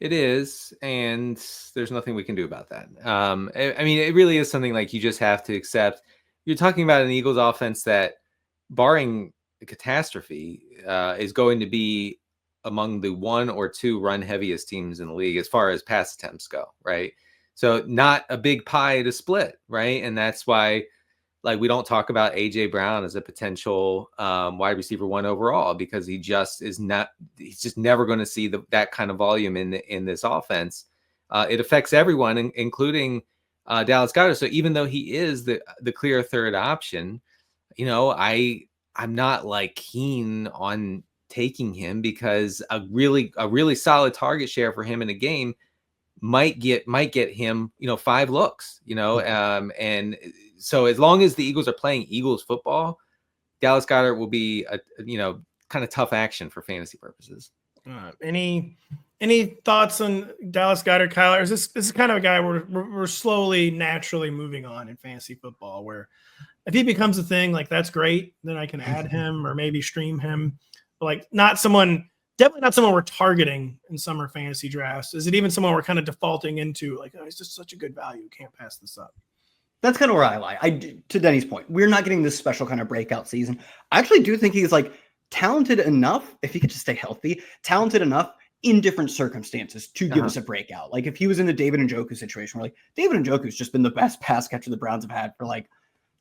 It is, and there's nothing we can do about that. I mean, it really is something like you just have to accept. You're talking about an Eagles offense that, barring a catastrophe, is going to be among the 1 or 2 run heaviest teams in the league as far as pass attempts go, right? So not a big pie to split, right? And that's why, like, we don't talk about A.J. Brown as a potential wide receiver 1 overall, because he just is not, he's just never going to see that kind of volume in this offense. It affects everyone, including Dallas Goedert. So even though he is the clear third option, you know, I'm not like keen on taking him, because a really solid target share for him in a game might get him, 5 looks, and so as long as the Eagles are playing Eagles football, Dallas Goedert will be a kind of tough action for fantasy purposes. Any Any thoughts on Dallas Goedert, Kyle? Or is this kind of a guy where we're slowly, naturally moving on in fantasy football, where if he becomes a thing, like that's great, then I can add him or maybe stream him. But like definitely not someone we're targeting in summer fantasy drafts. Is it even someone we're kind of defaulting into? Like, oh, he's just such a good value. Can't pass this up. That's kind of where I lie. To Denny's point, we're not getting this special kind of breakout season. I actually do think he's like talented enough, if he could just stay healthy, talented enough in different circumstances to give us a breakout. Like if he was in the David Njoku situation, where like David Njoku's just been the best pass catcher the Browns have had for like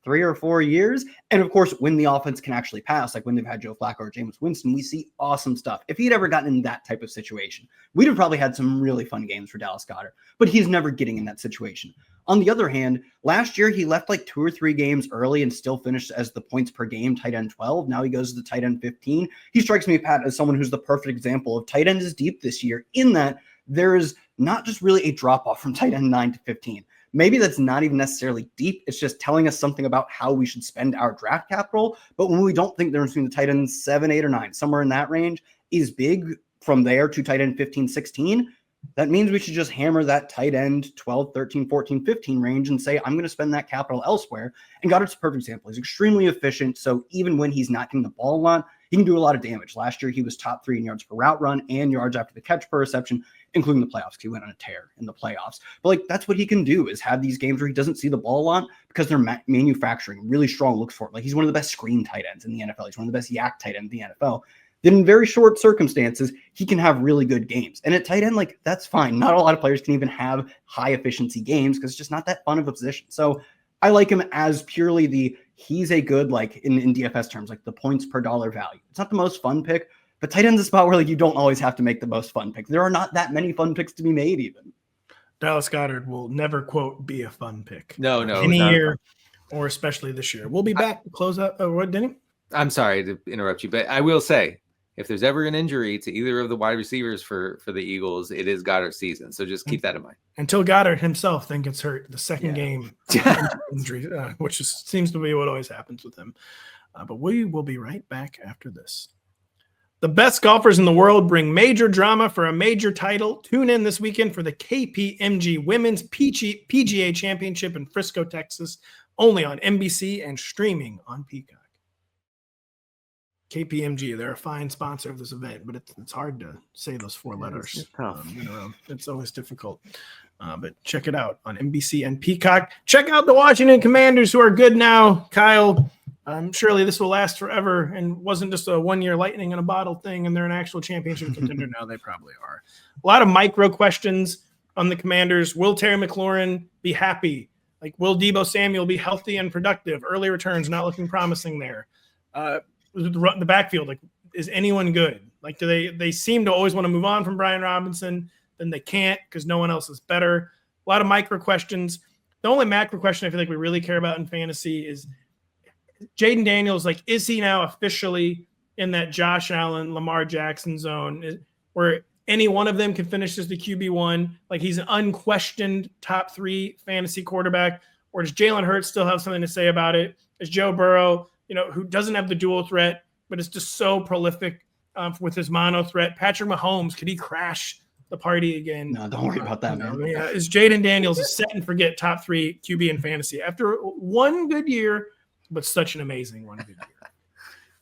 3 or 4 years. And of course, when the offense can actually pass, like when they've had Joe Flacco or Jameis Winston, we see awesome stuff. If he'd ever gotten in that type of situation, we'd have probably had some really fun games for Dallas Goedert, but he's never getting in that situation. On the other hand, last year he left like 2 or 3 games early and still finished as the points per game tight end 12. Now he goes to the tight end 15. He strikes me, Pat, as someone who's the perfect example of tight end is deep this year, in that there is not just really a drop off from tight end 9 to 15. Maybe that's not even necessarily deep. It's just telling us something about how we should spend our draft capital. But when we don't think the difference between the tight ends 7, 8, or 9, somewhere in that range is big from there to tight end 15, 16, that means we should just hammer that tight end 12, 13, 14, 15 range and say, I'm going to spend that capital elsewhere. And Goddard's a perfect example. He's extremely efficient. So even when he's not getting the ball a lot, he can do a lot of damage. Last year, he was top 3 in yards per route run and yards after the catch per reception, including the playoffs. He went on a tear in the playoffs. But like that's what he can do, is have these games where he doesn't see the ball a lot because they're manufacturing really strong looks for it. Like he's one of the best screen tight ends in the NFL. He's one of the best yak tight ends in the NFL. Then in very short circumstances, he can have really good games. And at tight end, like that's fine. Not a lot of players can even have high efficiency games because it's just not that fun of a position. So I like him as purely he's a good, like in DFS terms, like the points per dollar value. It's not the most fun pick, but tight end's a spot where like you don't always have to make the most fun pick. There are not that many fun picks to be made even. Dallas Goedert will never, quote, be a fun pick. No. Any year, or especially this year. We'll be back to close out. What, Denny? I'm sorry to interrupt you, but I will say, if there's ever an injury to either of the wide receivers for the Eagles, it is Goddard's season. So just keep that in mind. Until Goddard himself then gets hurt the second game injury, which seems to be what always happens with him. But we will be right back after this. The best golfers in the world bring major drama for a major title. Tune in this weekend for the KPMG Women's PGA Championship in Frisco, Texas, only on NBC and streaming on Peacock. KPMG, they're a fine sponsor of this event, but it's hard to say those 4 letters. It's tough. It's always difficult. But check it out on NBC and Peacock. Check out the Washington Commanders, who are good now. Kyle, surely this will last forever and wasn't just a 1-year lightning in a bottle thing, and they're an actual championship contender now. They probably are. A lot of micro questions on the Commanders. Will Terry McLaurin be happy? Like, will Deebo Samuel be healthy and productive? Early returns not looking promising there. The backfield, like, is anyone good? Like, do they seem to always want to move on from Brian Robinson? Then they can't because no one else is better. A lot of micro questions. The only macro question I feel like we really care about in fantasy is Jayden Daniels. Like, is he now officially in that Josh Allen, Lamar Jackson zone where any one of them can finish as the QB1? Like, he's an unquestioned top 3 fantasy quarterback. Or does Jalen Hurts still have something to say about it? Is Joe Burrow, who doesn't have the dual threat, but is just so prolific with his mono threat? Patrick Mahomes, could he crash the party again? No, don't worry about that, man. Yeah, is Jayden Daniels a set and forget top 3 QB in fantasy after one good year, but such an amazing one good year?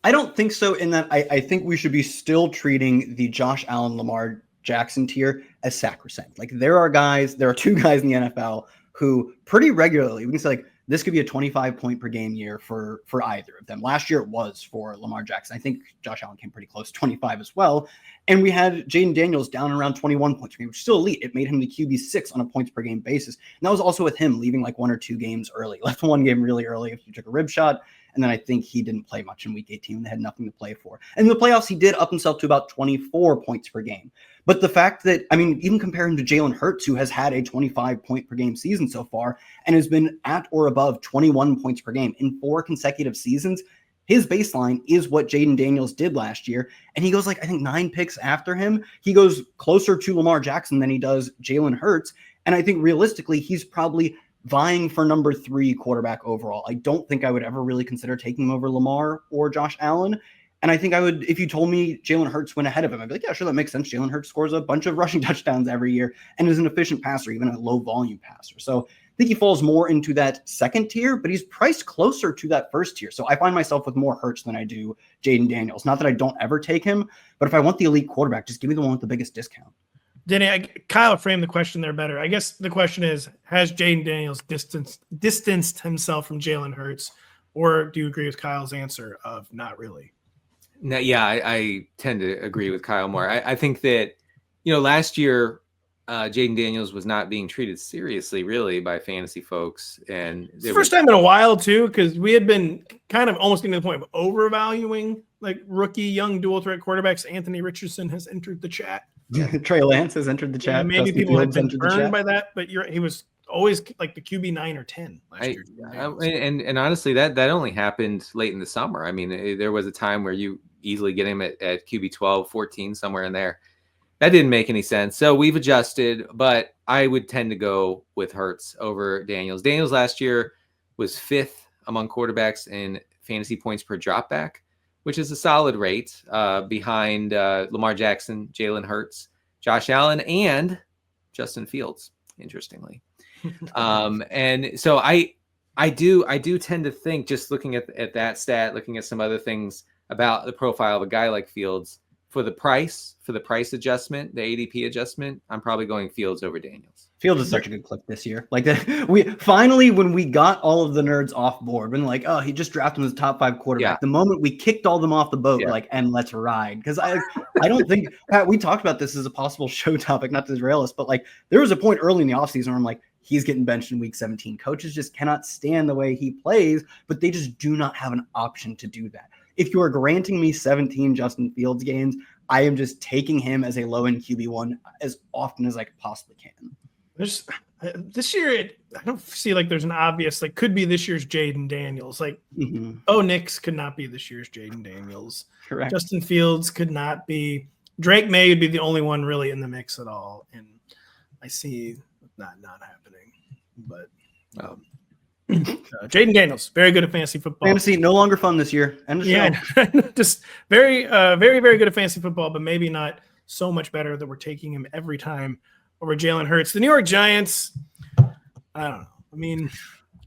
I don't think so, in that I think we should be still treating the Josh Allen, Lamar Jackson tier as sacrosanct. Like, there are 2 guys in the NFL who pretty regularly, we can say, like, this could be a 25-point per game year for either of them. Last year it was for Lamar Jackson. I think Josh Allen came pretty close, 25 as well. And we had Jayden Daniels down around 21 points per game, which is still elite. It made him the QB6 on a points per game basis. And that was also with him leaving like 1 or 2 games early. Left 1 game really early if you took a rib shot. And then I think he didn't play much in week 18. They had nothing to play for. And in the playoffs, he did up himself to about 24 points per game. But the fact that, even comparing to Jalen Hurts, who has had a 25-point per game season so far and has been at or above 21 points per game in 4 consecutive seasons, his baseline is what Jayden Daniels did last year. And he goes I think 9 picks after him. He goes closer to Lamar Jackson than he does Jalen Hurts. And I think realistically, he's probably vying for number 3 quarterback overall. I don't think I would ever really consider taking him over Lamar or Josh Allen. And I think I would, if you told me Jalen Hurts went ahead of him, I'd be like, yeah, sure, that makes sense. Jalen Hurts scores a bunch of rushing touchdowns every year and is an efficient passer, even a low volume passer. So I think he falls more into that second tier, but he's priced closer to that first tier. So I find myself with more Hurts than I do Jayden Daniels. Not that I don't ever take him, but if I want the elite quarterback, just give me the one with the biggest discount. Denny, Kyle framed the question there better. I guess the question is, has Jayden Daniels distanced himself from Jalen Hurts, or do you agree with Kyle's answer of not really? No, yeah, I tend to agree with Kyle more. I think that, last year, Jayden Daniels was not being treated seriously, really, by fantasy folks. And it's the first time in a while, too, because we had been kind of almost getting to the point of overvaluing like rookie young dual threat quarterbacks. Anthony Richardson has entered the chat. Trey Lance has entered the chat. Yeah, maybe people have been burned by that, but he was always like the QB 9 or 10 last year. And honestly, that only happened late in the summer. I mean, there was a time where you easily get him at QB 12, 14, somewhere in there. That didn't make any sense. So we've adjusted, but I would tend to go with Hurts over Daniels. Daniels last year was 5th among quarterbacks in fantasy points per dropback, which is a solid rate behind Lamar Jackson, Jalen Hurts, Josh Allen, and Justin Fields, interestingly. And so I do tend to think, just looking at that stat, looking at some other things about the profile of a guy like Fields, for the price adjustment, the ADP adjustment, I'm probably going Fields over Daniels. Fields is such a good clip this year. Like we finally, when we got all of the nerds off board, when like, oh, he just drafted him as a top 5 quarterback. Yeah. The moment we kicked all them off the boat, we're like, and let's ride. Because I don't think, Pat, we talked about this as a possible show topic, not to derail us, but like there was a point early in the offseason where I'm like, he's getting benched in week 17. Coaches just cannot stand the way he plays, but they just do not have an option to do that. If you are granting me 17 Justin Fields games, I am just taking him as a low-end QB1 as often as I possibly can. This year, I don't see like there's an obvious, like could be this year's Jayden Daniels. Like, Nix could not be this year's Jayden Daniels. Correct. Justin Fields could not be. Drake Maye would be the only one really in the mix at all. And I see not happening. But Jayden Daniels, very good at fantasy football. Fantasy no longer fun this year. Just very, very, very good at fantasy football, but maybe not so much better that we're taking him every time over Jalen Hurts. The New York Giants, I don't know. I mean,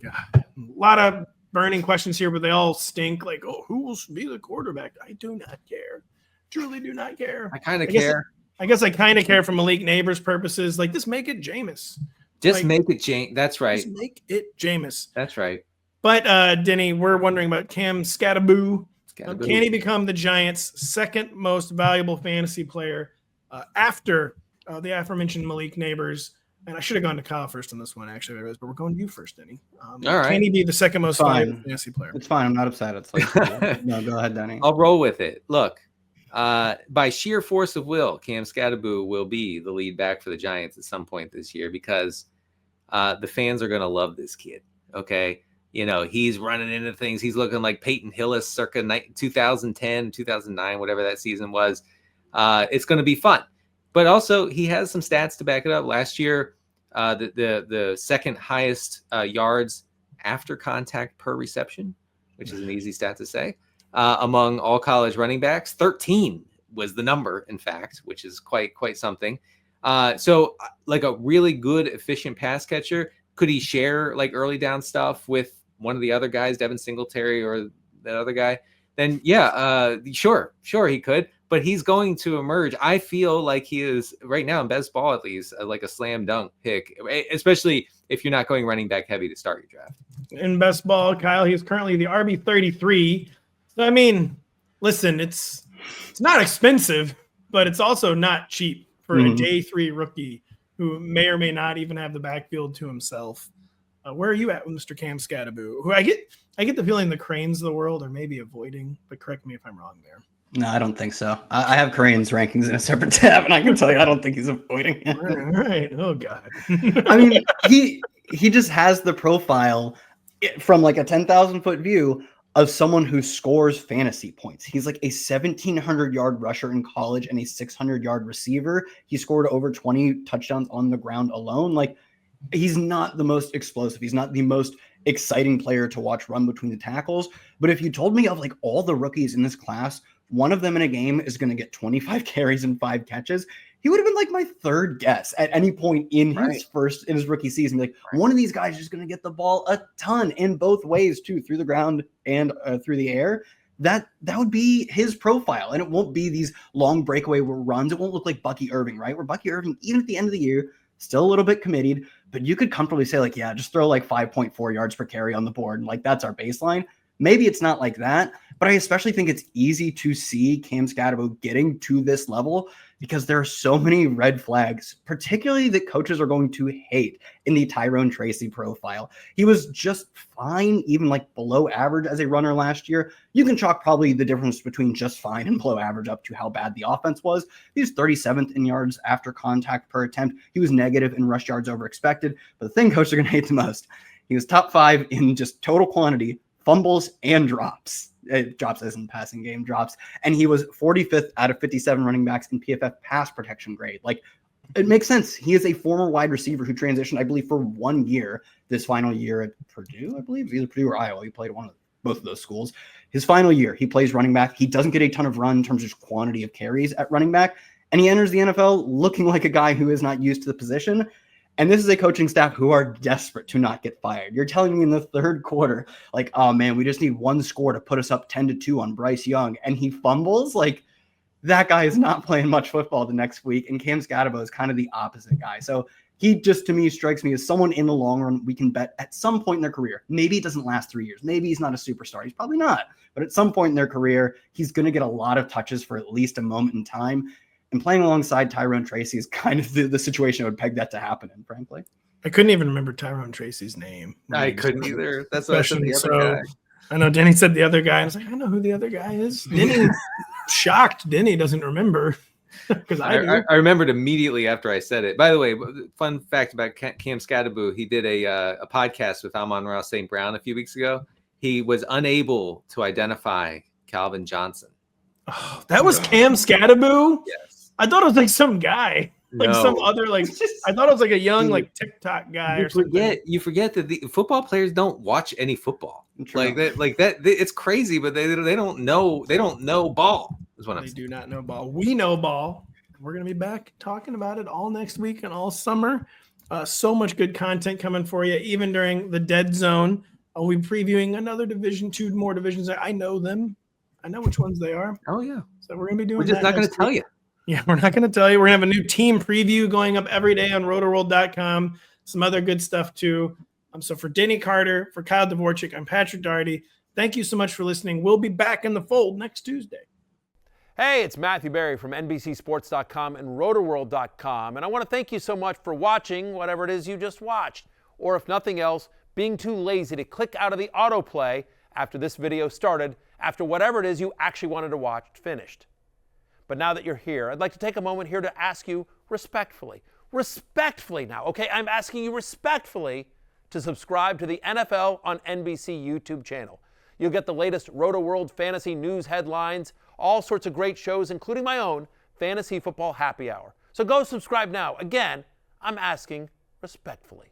a lot of burning questions here, but they all stink. Like, who will be the quarterback? I do not care. Truly do not care. I kind of care. I guess I kind of care for Malik Nabers' purposes. Like, just make it Jameis. Make it Jameis. That's right. Just make it Jameis. That's right. But, Denny, we're wondering about Cam Skattebo. Can he become the Giants' second most valuable fantasy player after the aforementioned Malik Nabers? And I should have gone to Kyle first on this one, actually, but we're going to you first, Denny. All right. Can he be the second most valuable fantasy player? It's fine. I'm not upset. It's like, no, go ahead, Denny. I'll roll with it. Look, by sheer force of will, Cam Skattebo will be the lead back for the Giants at some point this year because the fans are going to love this kid. Okay. He's running into things. He's looking like Peyton Hillis circa 2010, 2009, whatever that season was. It's going to be fun. But also, he has some stats to back it up. Last year, the second highest yards after contact per reception, which is an easy stat to say, among all college running backs. 13 was the number, in fact, which is quite something. So, like a really good, efficient pass catcher. Could he share like early down stuff with one of the other guys, Devin Singletary or that other guy? Then sure he could. But he's going to emerge. I feel like he is right now in best ball, at least, like a slam dunk pick, especially if you're not going running back heavy to start your draft. In best ball, Kyle, he's currently the RB33. So, I mean, listen, it's not expensive, but it's also not cheap for a day 3 rookie who may or may not even have the backfield to himself. Where are you at with Mr. Cam Skattebo? Who I get the feeling the Cranes of the world are maybe avoiding, but correct me if I'm wrong there. No, I don't think so. I have Crane's rankings in a separate tab, and I can tell you I don't think he's avoiding it. All right. Oh, God. I mean, he just has the profile from like a 10,000-foot view of someone who scores fantasy points. He's like a 1,700-yard rusher in college and a 600-yard receiver. He scored over 20 touchdowns on the ground alone. Like, he's not the most explosive. He's not the most exciting player to watch run between the tackles. But if you told me of like all the rookies in this class one of them in a game is going to get 25 carries and 5 catches, he would have been like my third guess at any point in his rookie season. Like one of these guys is going to get the ball a ton in both ways too, through the ground and through the air. That would be his profile, and it won't be these long breakaway runs. It won't look like Bucky Irving, right? Where Bucky Irving, even at the end of the year, still a little bit committed, but you could comfortably say like, yeah, just throw like 5.4 yards per carry on the board, and like that's our baseline. Maybe it's not like that, but I especially think it's easy to see Cam Skattebo getting to this level because there are so many red flags, particularly that coaches are going to hate in the Tyrone Tracy profile. He was just fine, even like below average as a runner last year. You can chalk probably the difference between just fine and below average up to how bad the offense was. He was 37th in yards after contact per attempt. He was negative in rush yards over expected. But the thing coaches are going to hate the most, he was top 5 in just total quantity, fumbles and drops. Drops as in passing game drops. And he was 45th out of 57 running backs in PFF pass protection grade. Like, it makes sense. He is a former wide receiver who transitioned, I believe, for 1 year, this final year at Purdue, I believe, either Purdue or Iowa. He played both of those schools. His final year, he plays running back. He doesn't get a ton of run in terms of quantity of carries at running back. And he enters the NFL looking like a guy who is not used to the position. And this is a coaching staff who are desperate to not get fired. You're telling me in the third quarter, like, oh man, we just need one score to put us up 10-2 on Bryce Young, and he fumbles? Like, that guy is not playing much football the next week, and Cam Skattebo is kind of the opposite guy. So he just, to me, strikes me as someone in the long run we can bet at some point in their career. Maybe it doesn't last 3 years. Maybe he's not a superstar. He's probably not. But at some point in their career, he's going to get a lot of touches for at least a moment in time. And playing alongside Tyrone Tracy is kind of the situation I would peg that to happen in, frankly. I couldn't even remember Tyrone Tracy's name. I couldn't either. That's what I said, the other guy. I know Denny said the other guy. I was like, I know who the other guy is. Denny shocked. Denny doesn't remember because I remembered immediately after I said it. By the way, fun fact about Cam Skattebo: he did a podcast with Amon-Ra St. Brown a few weeks ago. He was unable to identify Calvin Johnson. Oh, that was Cam Skattebo? Yes. I thought it was like some guy. Like some other, like, I thought it was like a young, like, TikTok guy or something. You forget that the football players don't watch any football. True. Like that. It's crazy, but they don't know. They don't know ball. Is what I'm saying. They do not know ball. We know ball. We're gonna be back talking about it all next week and all summer. So much good content coming for you, even during the dead zone. I'll be previewing another division, 2 more divisions. I know them. I know which ones they are. Oh yeah. So we're gonna be doing. We're just not gonna tell you. Yeah, we're not going to tell you. We're going to have a new team preview going up every day on Rotoworld.com. Some other good stuff, too. So for Denny Carter, for Kyle Dvorchak, I'm Patrick Daugherty. Thank you so much for listening. We'll be back in the fold next Tuesday. Hey, it's Matthew Berry from NBCSports.com and Rotoworld.com. And I want to thank you so much for watching whatever it is you just watched. Or if nothing else, being too lazy to click out of the autoplay after this video started, after whatever it is you actually wanted to watch finished. But now that you're here, I'd like to take a moment here to ask you respectfully now, okay? I'm asking you respectfully to subscribe to the NFL on NBC YouTube channel. You'll get the latest Rotoworld fantasy news headlines, all sorts of great shows, including my own Fantasy Football Happy Hour. So go subscribe now. Again, I'm asking respectfully.